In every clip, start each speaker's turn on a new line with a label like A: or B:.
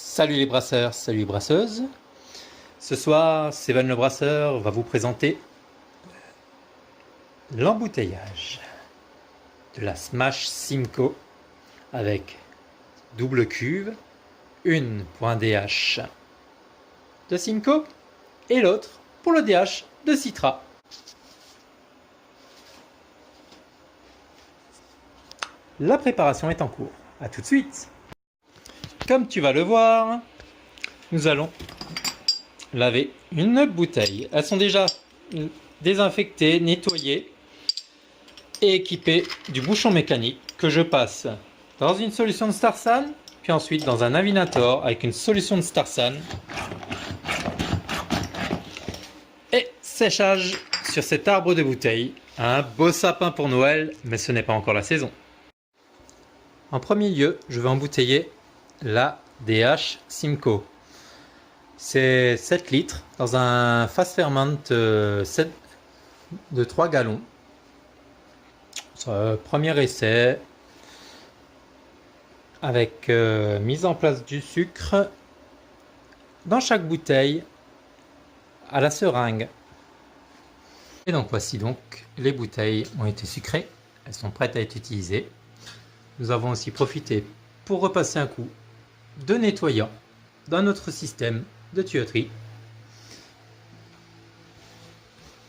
A: Salut les brasseurs, salut les brasseuses. Ce soir, Seven le brasseur va vous présenter l'embouteillage de la Smash Simcoe avec double cuve, une pour un DH de Simcoe et l'autre pour le DH de Citra. La préparation est en cours. A tout de suite. Comme tu vas le voir, nous allons laver une bouteille. Elles sont déjà désinfectées, nettoyées et équipées du bouchon mécanique que je passe dans une solution de Starsan, puis ensuite dans un Avinator avec une solution de Starsan et séchage sur cet arbre de bouteille. Un beau sapin pour Noël, mais ce n'est pas encore la saison. En premier lieu, je vais embouteiller la DH Simcoe. C'est 7 litres dans un fast ferment de 3 gallons. Premier essai avec mise en place du sucre dans chaque bouteille à la seringue. Et donc voici donc les bouteilles ont été sucrées, elles sont prêtes à être utilisées. Nous avons aussi profité pour repasser un coup de nettoyant dans notre système de tuyauterie.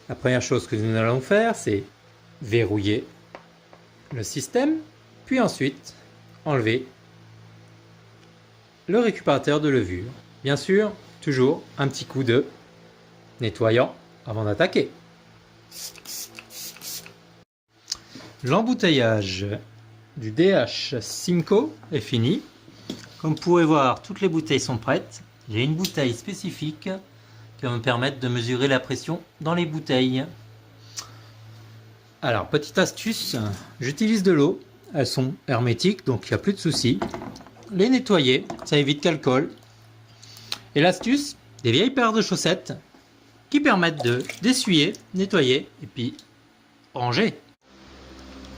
A: La première chose que nous allons faire, c'est verrouiller le système, puis ensuite enlever le récupérateur de levure. Bien sûr, toujours un petit coup de nettoyant avant d'attaquer. L'embouteillage du DH Simcoe est fini. Comme vous pouvez voir, toutes les bouteilles sont prêtes. J'ai une bouteille spécifique qui va me permettre de mesurer la pression dans les bouteilles. Alors, petite astuce, j'utilise de l'eau. Elles sont hermétiques, donc il n'y a plus de soucis. Les nettoyer, ça évite qu'elles collent. Et l'astuce, des vieilles paires de chaussettes qui permettent d'essuyer, nettoyer et puis ranger.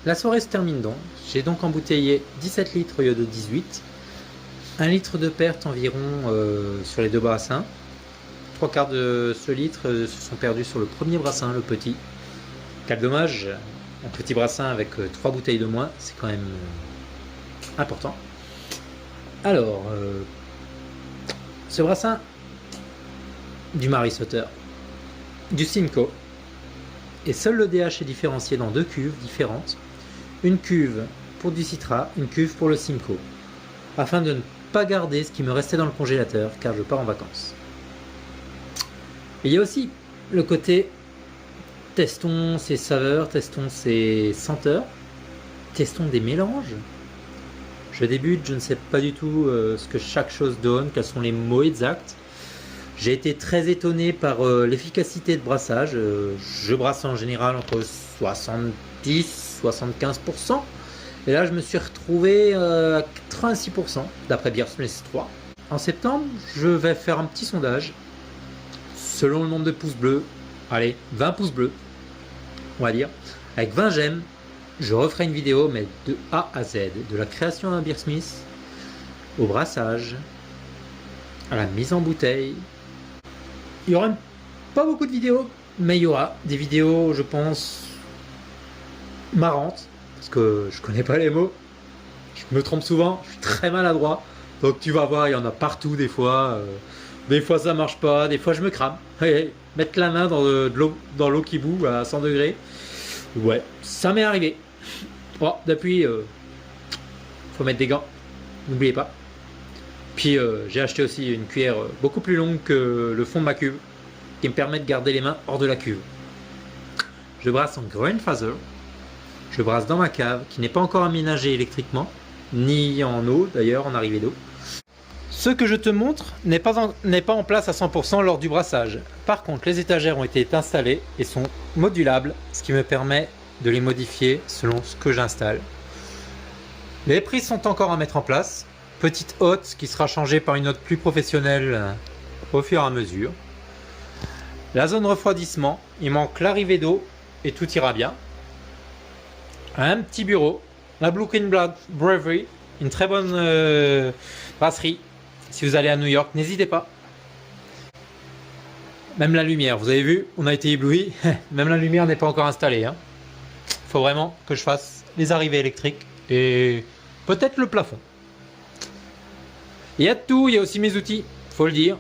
A: La soirée se termine donc. J'ai donc embouteillé 17 litres au lieu de 18. 1 litre de perte environ sur les deux brassins. 3/4 de ce litre se sont perdus sur le premier brassin, le petit. Quel dommage, un petit brassin avec 3 bouteilles de moins, c'est quand même important. Alors, ce brassin du Mary Sutter, du Simcoe, et seul le DH est différencié dans 2 cuves différentes. Une cuve pour du Citra, une cuve pour le Simcoe, afin de ne pas garder ce qui me restait dans le congélateur car je pars en vacances. Et il y a aussi le côté testons ses saveurs, testons ses senteurs, testons des mélanges. Je débute, je ne sais pas du tout ce que chaque chose donne, quels sont les mots exacts. J'ai été très étonné par l'efficacité de brassage. Je brasse en général entre 70-75%. Et là, je me suis retrouvé à 86% d'après Beersmith 3. En septembre, je vais faire un petit sondage. Selon le nombre de pouces bleus, allez, 20 pouces bleus, on va dire. Avec 20 j'aime, je referai une vidéo, mais de A à Z. De la création d'un Beersmith, au brassage, à la mise en bouteille. Il y aura pas beaucoup de vidéos, mais il y aura des vidéos, je pense, marrantes. Parce que je connais pas les mots, je me trompe souvent, je suis très maladroit, donc tu vas voir, il y en a partout des fois ça marche pas, des fois je me crame. Mettre la main dans l'eau qui bout à 100 degrés, ouais, ça m'est arrivé. Bon, depuis, faut mettre des gants, n'oubliez pas. Puis j'ai acheté aussi une cuillère beaucoup plus longue que le fond de ma cuve, qui me permet de garder les mains hors de la cuve. Je brasse en Grandfather. Je brasse dans ma cave qui n'est pas encore aménagée électriquement, ni en eau d'ailleurs, en arrivée d'eau. Ce que je te montre n'est pas en place à 100% lors du brassage. Par contre, les étagères ont été installées et sont modulables, ce qui me permet de les modifier selon ce que j'installe. Les prises sont encore à mettre en place. Petite hotte qui sera changée par une hotte plus professionnelle au fur et à mesure. La zone refroidissement, il manque l'arrivée d'eau et tout ira bien. Un petit bureau, la Blue Queen Brewery, une très bonne brasserie Si vous allez à New York, n'hésitez pas. Même la lumière, vous avez vu, on a été éblouis. Même la lumière n'est pas encore installée. Hein. Faut vraiment que je fasse les arrivées électriques et peut-être le plafond. Il y a de tout, il y a aussi mes outils, faut le dire.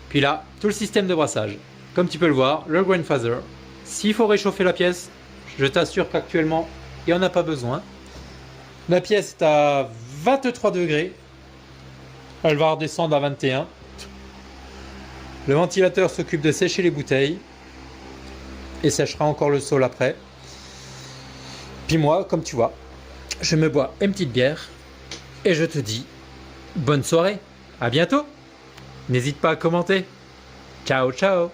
A: Puis là, tout le système de brassage. Comme tu peux le voir, le Grandfather. S'il faut réchauffer la pièce, je t'assure qu'actuellement, il n'y en a pas besoin. La pièce est à 23 degrés. Elle va redescendre à 21. Le ventilateur s'occupe de sécher les bouteilles et séchera encore le sol après. Puis moi, comme tu vois, je me bois une petite bière et je te dis bonne soirée, à bientôt. N'hésite pas à commenter. Ciao, ciao.